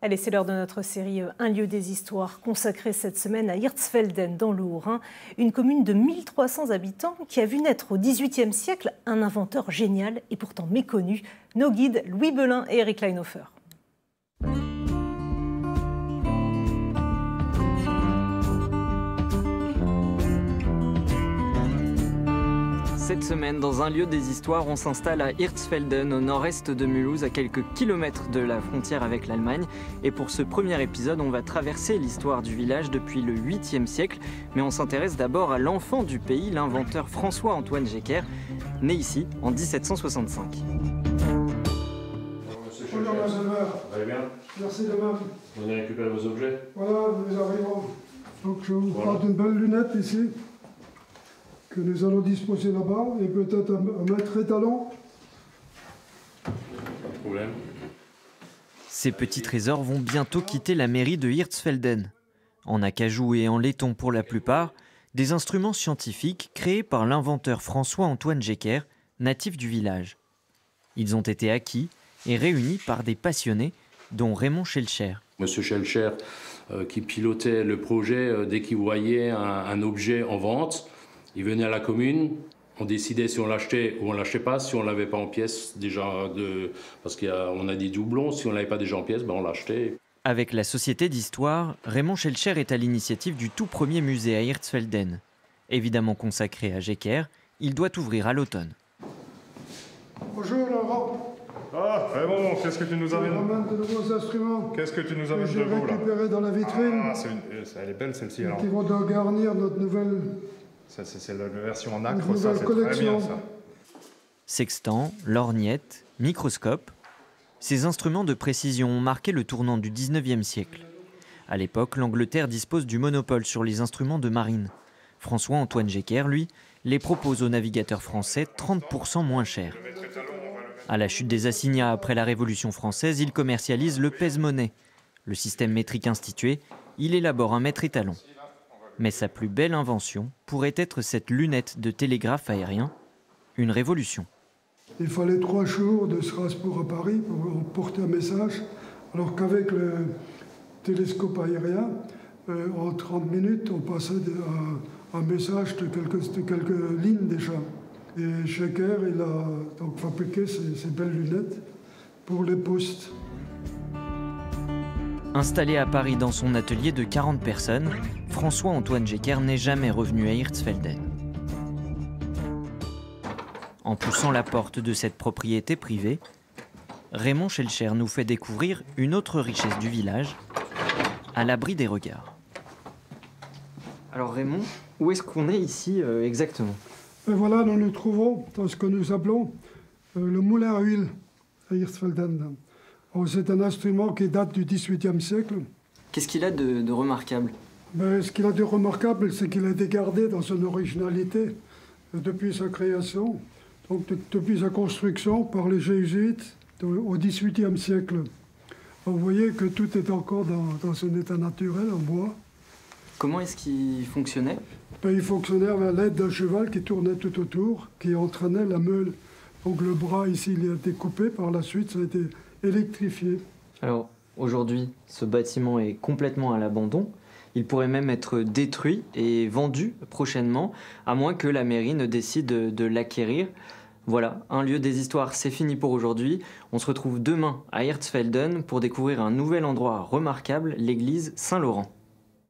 Allez, c'est l'heure de notre série Un lieu des histoires, consacrée cette semaine à Hirtsfelden, dans le Haut-Rhin, une commune de 1300 habitants qui a vu naître au XVIIIe siècle un inventeur génial et pourtant méconnu, nos guides Louis Belin et Eric Leinhofer. Cette semaine, dans un lieu des histoires, on s'installe à Hirtsfelden, au nord-est de Mulhouse, à quelques kilomètres de la frontière avec l'Allemagne. Et pour ce premier épisode, on va traverser l'histoire du village depuis le 8e siècle. Mais on s'intéresse d'abord à l'enfant du pays, l'inventeur François-Antoine Jecker, né ici en 1765. Bonjour, Monsieur le maire. Vous allez bien? Merci de même. Vous avez récupéré vos objets? Voilà, nous arrivons. Donc je vous parle d'une belle lunette ici, que nous allons disposer là-bas, et peut-être un maître étalon. Pas de problème. Ces petits trésors vont bientôt quitter la mairie de Hirtsfelden. En acajou et en laiton pour la plupart, des instruments scientifiques créés par l'inventeur François-Antoine Jecker, natif du village. Ils ont été acquis et réunis par des passionnés, dont Raymond Schelcher. Monsieur Schelcher, qui pilotait le projet, dès qu'il voyait un objet en vente, il venait à la commune, on décidait si on l'achetait ou on ne l'achetait pas, si on ne l'avait pas en pièces déjà, parce qu'on a des doublons, si on ne l'avait pas déjà en pièces, ben on l'achetait. Avec la société d'histoire, Raymond Schelcher est à l'initiative du tout premier musée à Hirtsfelden. Évidemment consacré à Jecker, il doit ouvrir à l'automne. Bonjour, Laurent. Ah, Raymond, qu'est-ce que tu nous Je amènes? ramène de nouveaux instruments Qu'est-ce que tu nous que amènes j'ai de beau, là? récupérés dans la vitrine, Ah, elle est belle, celle-ci, alors. qui vont donc garnir notre nouvelle C'est la version en acre, Une ça, nouvelle c'est très collection. bien, ça. Sextant, lorgnette, microscope, ces instruments de précision ont marqué le tournant du 19e siècle. À l'époque, l'Angleterre dispose du monopole sur les instruments de marine. François-Antoine Jecker, lui, les propose aux navigateurs français 30% moins cher. À la chute des assignats après la Révolution française, il commercialise le pèse-monnaie. Le système métrique institué, il élabore un mètre étalon. Mais sa plus belle invention pourrait être cette lunette de télégraphe aérien, une révolution. Il fallait 3 jours de Strasbourg à Paris pour porter un message, alors qu'avec le télescope aérien, en 30 minutes, on passait à un message de quelques lignes déjà. Et Jecker, il a donc fabriqué ces belles lunettes pour les postes. Installé à Paris dans son atelier de 40 personnes, François-Antoine Jecker n'est jamais revenu à Hirtsfelden. En poussant la porte de cette propriété privée, Raymond Schelcher nous fait découvrir une autre richesse du village, à l'abri des regards. Alors Raymond, où est-ce qu'on est ici exactement? Et voilà, nous nous trouvons dans ce que nous appelons le moulin à huile à Hirtsfelden. C'est un instrument qui date du XVIIIe siècle. Qu'est-ce qu'il a de remarquable? Mais ce qu'il a de remarquable, c'est qu'il a été gardé dans son originalité depuis sa création, donc depuis sa construction par les jésuites au XVIIIe siècle. Vous voyez que tout est encore dans son état naturel, en bois. Comment est-ce qu'il fonctionnait? Il fonctionnait à l'aide d'un cheval qui tournait tout autour, qui entraînait la meule. Donc le bras ici, il a été coupé, par la suite ça a été électrifié. Alors aujourd'hui, ce bâtiment est complètement à l'abandon. Il pourrait même être détruit et vendu prochainement, à moins que la mairie ne décide de l'acquérir. Voilà, un lieu des histoires, c'est fini pour aujourd'hui. On se retrouve demain à Hirtsfelden pour découvrir un nouvel endroit remarquable, l'église Saint-Laurent.